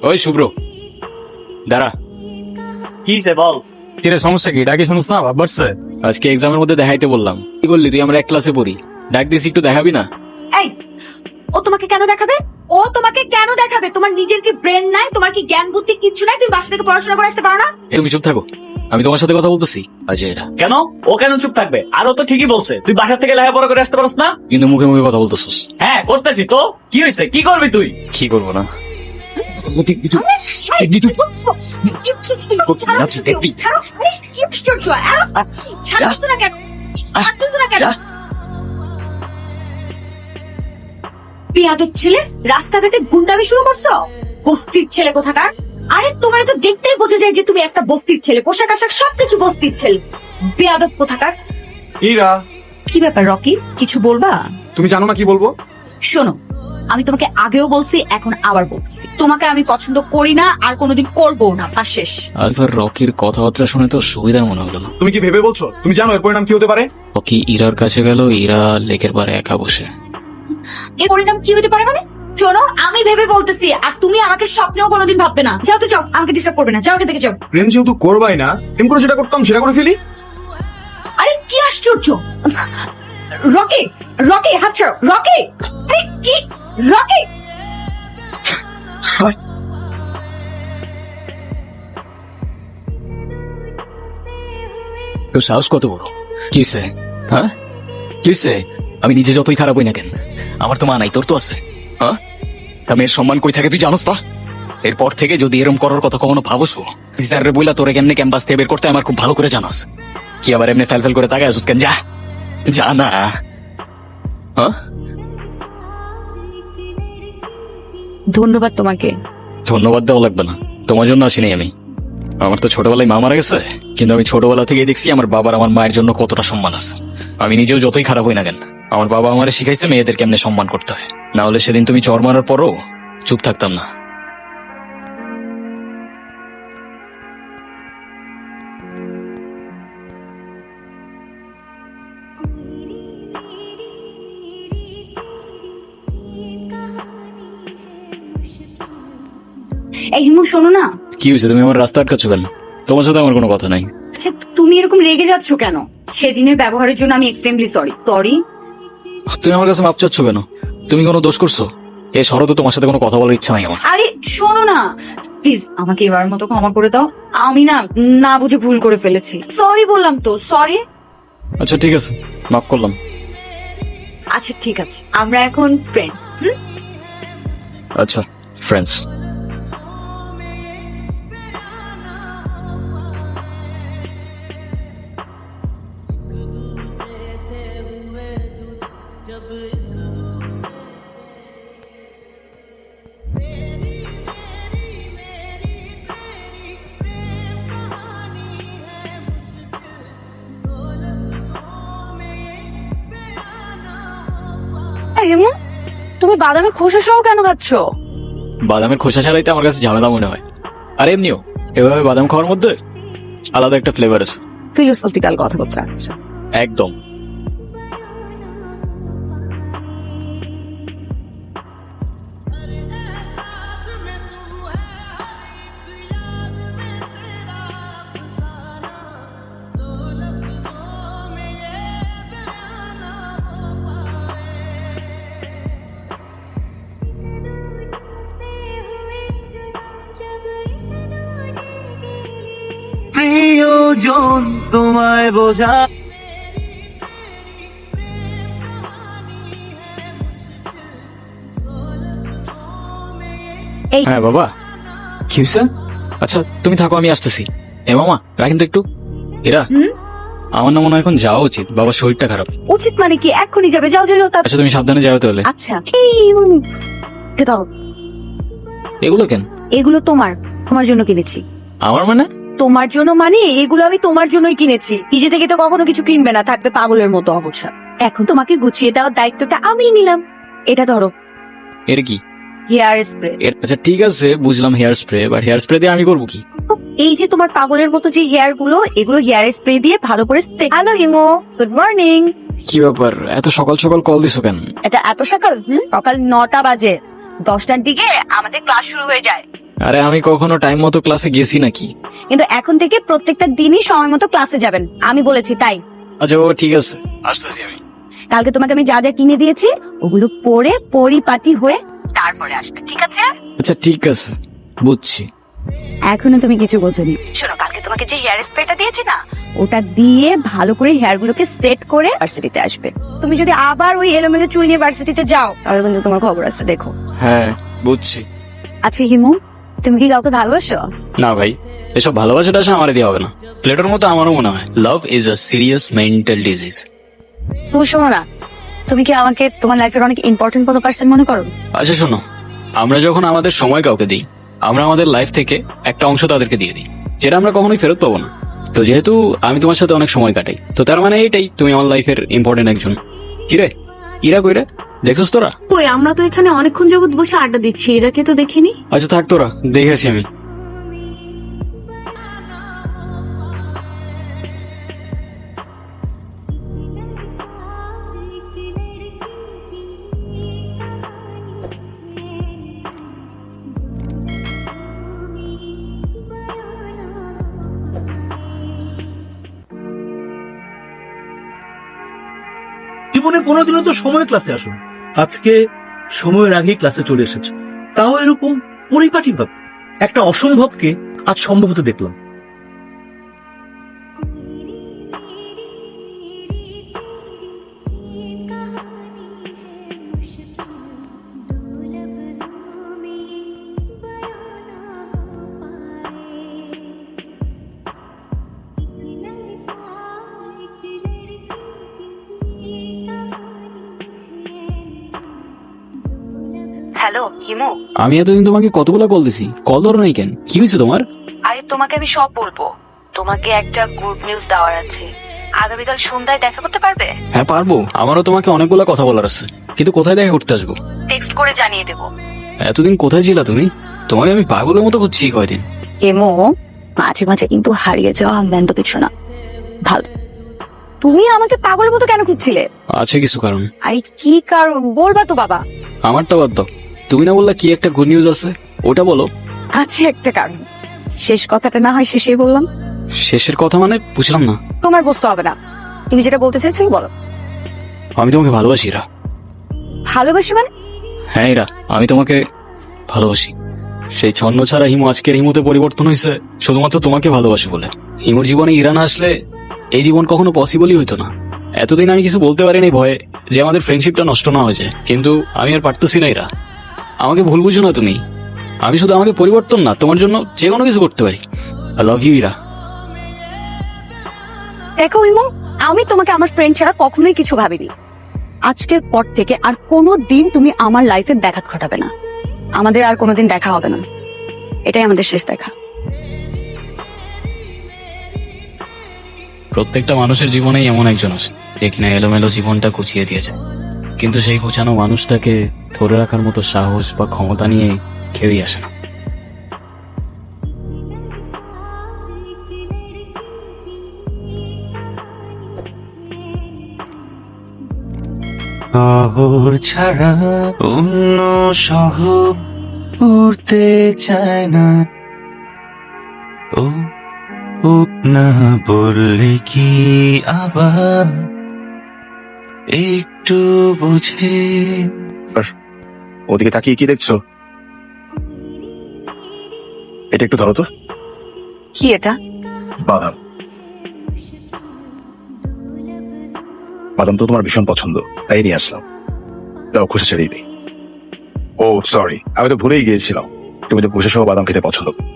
ওই শুভ্র, দাঁড়া। কি সে বল। কিরে সমস্যা কি? ডাকি শুনুস না? বাড়ছে আজকে এক্সামের মধ্যে দেখাইতে বললাম। কি করলি তুই? আমরা এক ক্লাসে পড়ি, ডাক দিস একটু দেখাবি না? এই, ও তোমাকে কেন দেখাবে? ও তোমাকে কেন দেখাবে? তোমার নিজের কি ব্রেন নাই? তোমার কি জ্ঞান বুদ্ধি কিচ্ছু নাই? তুমি বাসা থেকে পড়াশোনা করে আসতে পারো না? তুমি চুপ থাকো, আমি তোমার সাথে কথা বলতেছি। অজয়রা কেন? ও কেন চুপ থাকবে? আর ও তো ঠিকই বলছে, তুই বাসা থেকে লেখাপড়া করে আসতে পারস না। কিন্তু মুখে মুখে কথা বলতেছিস। হ্যাঁ করতেছি তো, কি হয়েছে? কি করবি তুই? কি করবো না? ছাড়ো, আরে, কি আশ্চর্য! আরে, ছাড়ছিস না কেন? ছাড়ছিস না কেন? বেয়াদব ছেলে, রাস্তাঘাটে গুন্ডামি শুরু করছো? বস্তির ছেলে কোথাকার! আরে তোমার তো দেখতেই বোঝা যায় যে তুমি একটা বস্তির ছেলে, পোশাক আশাক সবকিছু বস্তির ছেলে। বেয়াদব কোথাকার! ইরা, কি ব্যাপার রকি, কিছু বলবা? তুমি জানো না কি বলবো? শোনো, আমি তোমাকে আগেও বলছি, এখন আবার বলছি, তোমাকে আমি পছন্দ করি না, আর কোনোদিন করবো না, তা শেষ। আজবার রকির কথাবার্তা শুনে তো সুবিধার মনে হলো না। তুমি কি ভেবে বলছো? তুমি জানো এর পরিণাম কি হতে পারে? রকি ইরার কাছে গেল, ইরা লেকের পারে একা বসে। এর পরিণাম কি হতে পারে মানে? শোনো, আমি ভেবে বলতেছি, আর তুমি আমাকে স্বপ্নেও কোনোদিন ভাববে না। যাও তো যাও, আমাকে ডিস্টার্ব করবে না, যাও এখান থেকে যাও। প্রেম যেহেতু করবাই না, প্রেম করে যেটা করতাম সেটা করে ফেলি। আরে কি আশ্চর্য! রকি, রকি হাত ছাড়ো, রকি! আরে কি, রকি! তোর সাহস কত বড়? কি হইছে? হ্যাঁ, কি হইছে? আমি নিজে যতই খারাপ হই না কেন, আমার তো মা নাই, তোর তো আছে। হ্যাঁ, আমি এর সম্মান কই থাকে তুই জানোস না? এরপর থেকে যদি এরম করার কথা কখনো ভাবছো, স্যাররে বইলা তোরে কেমনে ক্যাম্পাস থেকে বের করতে আমার খুব ভালো করে জানাস। কি আবার এমনি ফেল ফেল করে তাকায় আসুস কেন? যা, যা না। হ্যাঁ, ধন্যবাদ তোমাকে। ধন্যবাদ দেওয়া লাগবে না, তোমার জন্য আসিনি আমি। আমার তো ছোটবেলায় মা মারা গেছে, কিন্তু আমি ছোটবেলা থেকে দেখছি আমার বাবার আমার মায়ের জন্য কতটা সম্মান আছে। আমি নিজেও যতই খারাপ হই না কেন, আমার বাবা আমারে শিখাইছে মেয়েদের কেমনে সম্মান করতে হয়। না হলে সেদিন তুমি চর মারার পরও চুপ থাকতাম না। এই হিমু, শোনো না। কি হয়েছে? তুমি আমার রাস্তা আটকাচ্ছ কেন? তোমার সাথে আমার কোনো কথা নাই। আচ্ছা, তুমি এরকম রেগে যাচ্ছ কেন? সেদিনের ব্যবহারের জন্য আমি এক্সট্রিমলি সরি। সরি? তুমি আমার কাছে মাপ চাচ্ছ কেন? তুমি কোনো দোষ করছো? এই শরতে তোমার সাথে কোনো কথা বলার ইচ্ছা নাই আমার। আরে শোনো না, প্লিজ আমাকে এবার মতো ক্ষমা করে দাও। আমি না বুঝে ভুল করে ফেলেছি। সরি বললাম তো, সরি। আচ্ছা ঠিক আছে, মাফ করলাম। আচ্ছা ঠিক আছে, আমরা এখন ফ্রেন্ডস। আচ্ছা, ফ্রেন্ডস। হিমু, তুমি বাদামের খোসা সহ কেন খাচ্ছ? বাদামের খোসা ছাড়াইতে আমার কাছে ঝামেলা মনে হয়। আর এমনিও এভাবে বাদাম খাওয়ার মধ্যে আলাদা একটা ফ্লেভার আছে। ফিলোসফিক্যাল কথা বলতে রাখছো। একদম। প্রিয়জন তোমায় বোঝা হ্যাঁ বাবা, কি হয়েছে? আচ্ছা তুমি থাকো, আমি আসতেছি। এ মামা রাখেন তো একটু। এরা আমার না মনে হয় এখন যাওয়া উচিত, বাবার শরীরটা খারাপ। উচিত মানে কি? এক্ষুনি যাবে? যাও যাও যাও। আচ্ছা তুমি সাবধানে যাও তাহলে। আচ্ছা, দাও। এগুলো কেন? এগুলো তোমার জন্য কিনেছি। আমার মানে? তোমার জন্য মানে এগুলো আমি তোমার জন্যই কিনেছি। নিজে থেকে তো কখনো কিছু কিনবে না, থাকবে পাগলের মতো অবস্থা। এখন তোমাকে গুছিয়ে দেওয়ার দায়িত্বটা আমি নিলাম। এটা ধরো, এর কি? Hair spray. আচ্ছা ঠিক আছে, বুঝলাম hair spray, but hair spray দিয়ে আমি করবো কি? এই যে তোমার পাগলের মতো যে হেয়ার গুলো, এগুলো হেয়ার স্প্রে দিয়ে ভালো করে। হ্যালো হিমো, গুড মর্নিং। কি ব্যাপার, এত সকাল সকাল কল দিছো কেন? এটা এত সকাল? সকাল 9টা বাজে। 10টার দিকে আমাদের ক্লাস শুরু হয়ে যায়। আরে আমি কখনো টাইম মতো ক্লাসে গেছি নাকি? কিন্তু এখন থেকে প্রত্যেকটা দিনই সময় মতো ক্লাসে যাবেন, আমি বলেছি তাই। আচ্ছা ও ঠিক আছে, আসতেছি আমি। কালকে তোমাকে আমি যা যা কিনে দিয়েছি ওগুলো পরে পরিপাটি হয়ে তারপরে আসবে, ঠিক আছে? আচ্ছা ঠিক আছে, বুঝছি। এখনো তুমি কিছু বোঝোনি। শোনো, কালকে তোমাকে যে হেয়ার স্প্রেটা দিয়েছি না, ওটা দিয়ে ভালো করে হেয়ার গুলোকে সেট করে ভার্সিটিতে আসবে। তুমি যদি আবার ওই এলোমেলো চুল নিয়ে ভার্সিটিতে যাও তাহলে কিন্তু তোমার খবর আছে, দেখো। হ্যাঁ বুঝছি। আচ্ছা হিমু, তুমি কি কাউকে ভালোবাসো? না ভাই, এসব ভালোবাসাটা আসে আমার দিয়ে হবে না। প্লেটোর মতো আমারও মনে হয় love is a serious mental disease. তুমি শোনো না, তুমি কি আমাকে তোমার লাইফের অনেক ইম্পর্টেন্ট কোনো পার্সন মনে করো? আচ্ছা শোনো, আমরা যখন আমাদের সময় কাউকে দিই, আমরা আমাদের লাইফ থেকে একটা অংশ তাদেরকে দিয়ে দিই, যেটা আমরা কখনোই ফেরত পাবো না। তো যেহেতু আমি তোমার সাথে অনেক সময় কাটাই, তো তার মানে এইটাই তুমি আমার লাইফের ইম্পর্টেন্ট একজন। কিরে, ইরা কইরে দেখছিস তোরা? কই, আমরা তো এখানে অনেকক্ষণ যাবত বসে আড্ডা দিচ্ছি, এরাকে তো দেখিনি। আচ্ছা থাক, তোরা দেখেছি আমি। জীবনে কোনোদিনও তো সময় ক্লাসে আসো, আজকে সময়ের আগেই ক্লাসে চলে এসেছো, তাও এরকম পরিপাটি ভাব। একটা অসম্ভবকে আজ সম্ভব হতে দেখলাম। হ্যালো হিমু। আমি এতদিন তোমাকে কতগুলো কল দিছি, কল ধরো নাই কেন? কি হয়েছে তোমার? আরে তোমাকে আমি সব বলবো। তোমাকে একটা গুড নিউজ দেওয়ার আছে। আগামীকাল সন্ধ্যায় দেখা করতে পারবে? হ্যাঁ পারবো, আমারও তোমাকে অনেকগুলো কথা বলার আছে, কিন্তু কোথায় দেখা করতে আসবো? টেক্সট করে জানিয়ে দেবো। এতদিন কোথায় ছিলা তুমি? তোমাকে আমি পাগলের মতো খুঁজছি কয়দিন। হিমু, মাঝে মাঝে কিন্তু হারিয়ে যাওয়া আনন্দ কিছু না, ভালো। তুমি আমাকে পাগলের মতো কেন খুঁজছিলে? আছে কিছু কারণ। আরে কি কারণ বলবা তো বাবা। আমারটা বাদ দাও, তুমি না বললা কি একটা গুড নিউজ আছে, ওটা বলো। আছে একটা কারণ, শেষ কথাটা না হয় শেষেই বললাম। শেষের কথা মানে বুঝলাম না। তোমার বুঝতে হবে না, তুমি যেটা বলতে চাইছো বলো। আমি তোমাকে ভালোবাসি ইরা। ভালোবাসি মানে? হ্যাঁ ইরা, আমি তোমাকে ভালোবাসি। সেই ছন্ন ছাড়া হিমু আজকের হিমুতে পরিবর্তন হয়েছে শুধুমাত্র তোমাকে ভালোবাসি বলে। হিমুর জীবনে ইরা না আসলে এই জীবন কখনো পসিবলই হইতো না। এতদিন আমি কিছু বলতে পারিনি ভয়ে যে আমাদের ফ্রেন্ডশিপটা নষ্ট না হয়ে যায়, কিন্তু আমি আর পারতেছি না ইরা। আমাকে ভুল বুঝো না তুমি, আমি শুধু আমাকে পরিবর্তন না, তোমার জন্য যে কোনো কিছু করতে পারি। I love you Ira. দেখো হিমু, আমি তোমাকে আমার ফ্রেন্ড ছাড়া কখনোই কিছু ভাবিনি। আজকের পর থেকে আর কোনো দিন তুমি আমার লাইফে ব্যাঘাত ঘটাবে না। আমাদের আর কোনোদিন দেখা হবে না, এটাই আমাদের শেষ দেখা। প্রত্যেকটা মানুষের জীবনেই এমন একজন আছে যে কিনা এলোমেলো জীবনটা গুছিয়ে দিয়ে যায়, কিন্তু সেই গোছানো মানুষটাকে ধরে রাখার মতো সাহস বা ক্ষমতা নিয়ে কেউই আসে না। শহর ছাড়া অন্য শহর উড়তে চায় না। ও ও না বললে কি আবার একটু বুঝে। ওদিকে তাকিয়ে কি দেখছো? এটা একটু ধরো তো। কি এটা? বাদাম। বাদাম তো তোমার ভীষণ পছন্দ, তাই নিয়ে আসলাম। তাও খোসা ছেড়েই দিই। ও সরি, আমি তো ভুলেই গিয়েছিলাম, তুমি তো খোসা সহ বাদাম খেতে পছন্দ করো।